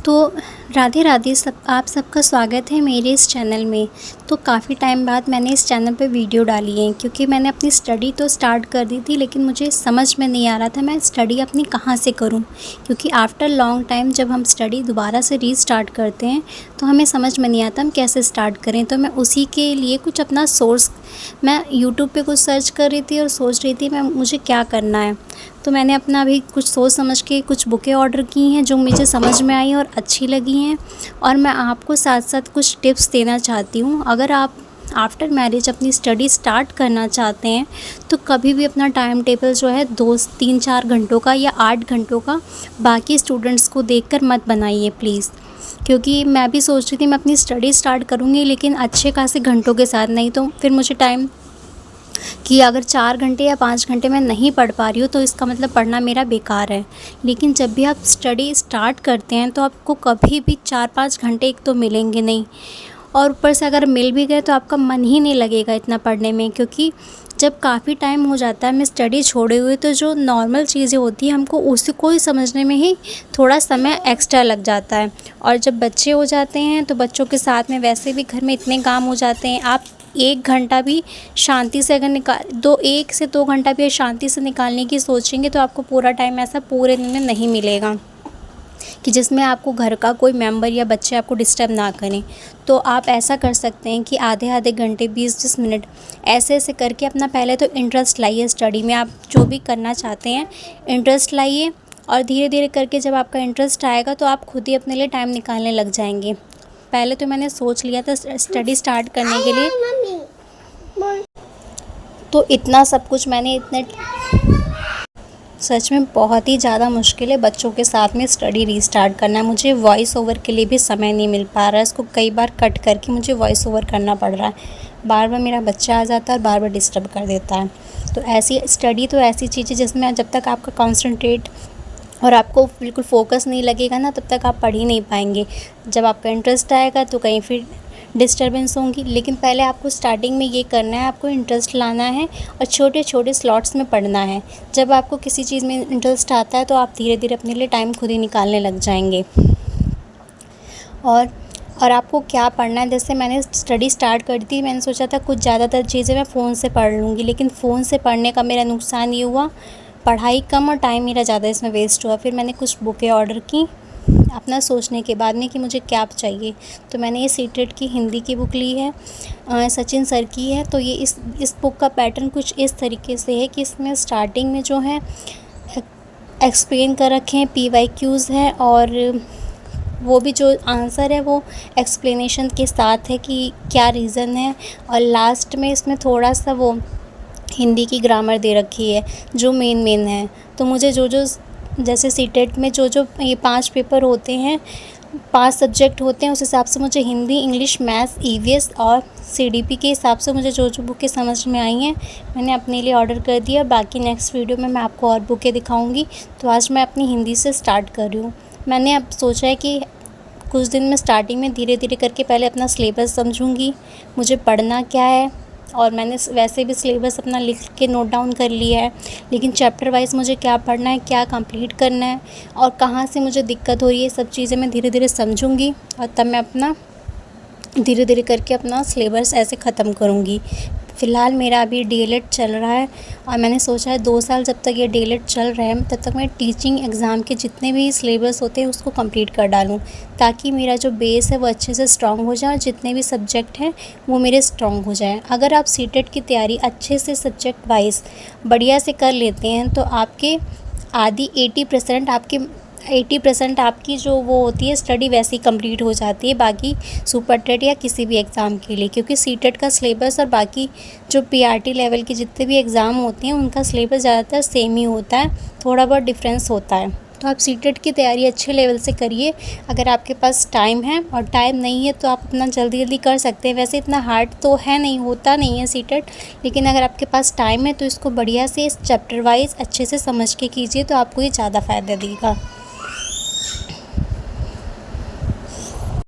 तो राधे राधे आप सबका स्वागत है मेरे इस चैनल में। तो काफ़ी टाइम बाद मैंने इस चैनल पे वीडियो डाली है, क्योंकि मैंने अपनी स्टडी तो स्टार्ट कर दी थी, लेकिन मुझे समझ में नहीं आ रहा था मैं स्टडी अपनी कहाँ से करूं। क्योंकि आफ्टर लॉन्ग टाइम जब हम स्टडी दोबारा से रीस्टार्ट करते हैं तो हमें समझ में नहीं आता हम कैसे स्टार्ट करें। तो मैं उसी के लिए कुछ अपना सोर्स मैं यूट्यूब पे कुछ सर्च कर रही थी और सोच रही थी मुझे क्या करना है। तो मैंने अपना अभी कुछ सोच समझ के कुछ बुकें ऑर्डर की हैं जो मुझे समझ में आई और अच्छी लगी हैं, और मैं आपको साथ साथ कुछ टिप्स देना चाहती हूँ। अगर आप आफ्टर मैरिज अपनी स्टडी स्टार्ट करना चाहते हैं तो कभी भी अपना टाइम टेबल जो है 2-3-4 घंटों का या 8 घंटों का बाकी स्टूडेंट्स को देखकर मत बनाइए प्लीज़। क्योंकि मैं भी सोच रही थी मैं अपनी स्टडी स्टार्ट करूँगी, लेकिन अच्छे खासे घंटों के साथ, नहीं तो फिर मुझे टाइम कि अगर 4 घंटे या 5 घंटे मैं नहीं पढ़ पा रही हूँ तो इसका मतलब पढ़ना मेरा बेकार है। लेकिन जब भी आप स्टडी स्टार्ट करते हैं तो आपको कभी भी 4-5 घंटे एक तो मिलेंगे नहीं, और ऊपर से अगर मिल भी गए तो आपका मन ही नहीं लगेगा इतना पढ़ने में। क्योंकि जब काफ़ी टाइम हो जाता है मैं स्टडी छोड़े हुए तो जो नॉर्मल चीज़ें होती हैं हमको उसी को ही समझने में ही थोड़ा समय एक्स्ट्रा लग जाता है। और जब बच्चे हो जाते हैं तो बच्चों के साथ में वैसे भी घर में इतने काम हो जाते हैं, आप 1 घंटा भी शांति से अगर 1 से 2 घंटा भी शांति से निकालने की सोचेंगे तो आपको पूरा टाइम ऐसा पूरे दिन में नहीं मिलेगा कि जिसमें आपको घर का कोई मेंबर या बच्चे आपको डिस्टर्ब ना करें। तो आप ऐसा कर सकते हैं कि आधे घंटे 20-20 मिनट ऐसे ऐसे करके अपना पहले तो इंटरेस्ट लाइए स्टडी में। आप जो भी करना चाहते हैं इंटरेस्ट लाइए, और धीरे धीरे करके जब आपका इंटरेस्ट आएगा तो आप खुद ही अपने लिए टाइम निकालने लग जाएंगे। पहले तो मैंने सोच लिया था स्टडी स्टार्ट करने के लिए, तो इतना सब कुछ मैंने सच में बहुत ही ज़्यादा मुश्किल है बच्चों के साथ में स्टडी रीस्टार्ट करना। मुझे वॉइस ओवर के लिए भी समय नहीं मिल पा रहा है, इसको कई बार कट करके मुझे वॉइस ओवर करना पड़ रहा है। बार बार मेरा बच्चा आ जाता है और बार बार डिस्टर्ब कर देता है। तो ऐसी स्टडी तो ऐसी चीज़ है जिसमें जब तक आपका कॉन्सेंट्रेट और आपको बिल्कुल फोकस नहीं लगेगा ना, तब तक आप पढ़ ही नहीं पाएंगे। जब आपका इंटरेस्ट आएगा तो कहीं फिर डिस्टर्बेंस होंगी। लेकिन पहले आपको स्टार्टिंग में ये करना है, आपको इंटरेस्ट लाना है और छोटे छोटे स्लॉट्स में पढ़ना है। जब आपको किसी चीज़ में इंटरेस्ट आता है तो आप धीरे धीरे अपने लिए टाइम खुद ही निकालने लग जाएंगे। और आपको क्या पढ़ना है, जैसे मैंने स्टडी स्टार्ट कर दी, मैंने सोचा था कुछ ज़्यादातर चीज़ें मैं फ़ोन से पढ़ लूँगी, लेकिन फ़ोन से पढ़ने का मेरा नुकसान ये हुआ, पढ़ाई कम और टाइम मेरा ज़्यादा इसमें वेस्ट हुआ। फिर मैंने कुछ बुकें ऑर्डर की अपना सोचने के बाद में कि मुझे क्या चाहिए। तो मैंने ये सीटेट की हिंदी की बुक ली है, सचिन सर की है। तो ये इस बुक का पैटर्न कुछ इस तरीके से है कि इसमें स्टार्टिंग में जो है एक्सप्लेन कर रखे हैं, PYQs है, और वो भी जो आंसर है वो एक्सप्लेनेशन के साथ है कि क्या रीज़न है, और लास्ट में इसमें थोड़ा सा वो हिंदी की ग्रामर दे रखी है जो मेन है। तो मुझे जो जैसे सीटेट में जो ये 5 पेपर होते हैं, 5 सब्जेक्ट होते हैं, उस हिसाब से मुझे हिंदी, इंग्लिश, मैथ्स, EVS और CDP के हिसाब से मुझे जो बुकें समझ में आई हैं मैंने अपने लिए ऑर्डर कर दिया। बाकी नेक्स्ट वीडियो में मैं आपको और बुकें दिखाऊंगी। तो आज मैं अपनी हिंदी से स्टार्ट कर रही हूँ। मैंने अब सोचा है कि कुछ दिन में स्टार्टिंग में धीरे धीरे करके पहले अपना सिलेबस समझूँगी, मुझे पढ़ना क्या है, और मैंने वैसे भी सिलेबस अपना लिख के नोट डाउन कर लिया है। लेकिन चैप्टर वाइज मुझे क्या पढ़ना है, क्या कंप्लीट करना है और कहाँ से मुझे दिक्कत हो रही है, सब चीज़ें मैं धीरे धीरे समझूंगी, और तब मैं अपना धीरे धीरे करके अपना सिलेबस ऐसे ख़त्म करूँगी। फ़िलहाल मेरा अभी DLED चल रहा है, और मैंने सोचा है 2 साल जब तक ये DLED चल रहा है तब तक मैं टीचिंग एग्ज़ाम के जितने भी सिलेबस होते हैं उसको कंप्लीट कर डालूँ, ताकि मेरा जो बेस है वो अच्छे से स्ट्रॉन्ग हो जाए और जितने भी सब्जेक्ट हैं वो मेरे स्ट्रॉन्ग हो जाए। अगर आप सीटेट की तैयारी अच्छे से सब्जेक्ट वाइज बढ़िया से कर लेते हैं तो आपके आधी 80% आपकी जो वो होती है स्टडी वैसी कंप्लीट हो जाती है, बाकी सुपर टेट या किसी भी एग्ज़ाम के लिए। क्योंकि सीटेट का सिलेबस और बाकी जो PRT लेवल के जितने भी एग्ज़ाम होते हैं उनका सिलेबस ज़्यादातर सेम ही होता है, थोड़ा बहुत डिफरेंस होता है। तो आप सीटेट की तैयारी अच्छे लेवल से करिए। अगर आपके पास टाइम है, और टाइम नहीं है तो आप अपना जल्दी कर सकते हैं। वैसे इतना हार्ड तो है नहीं, होता नहीं है सीटेट, लेकिन अगर आपके पास टाइम है तो इसको बढ़िया से इस चैप्टर वाइज अच्छे से समझ के कीजिए तो आपको ये ज़्यादा फ़ायदा देगा।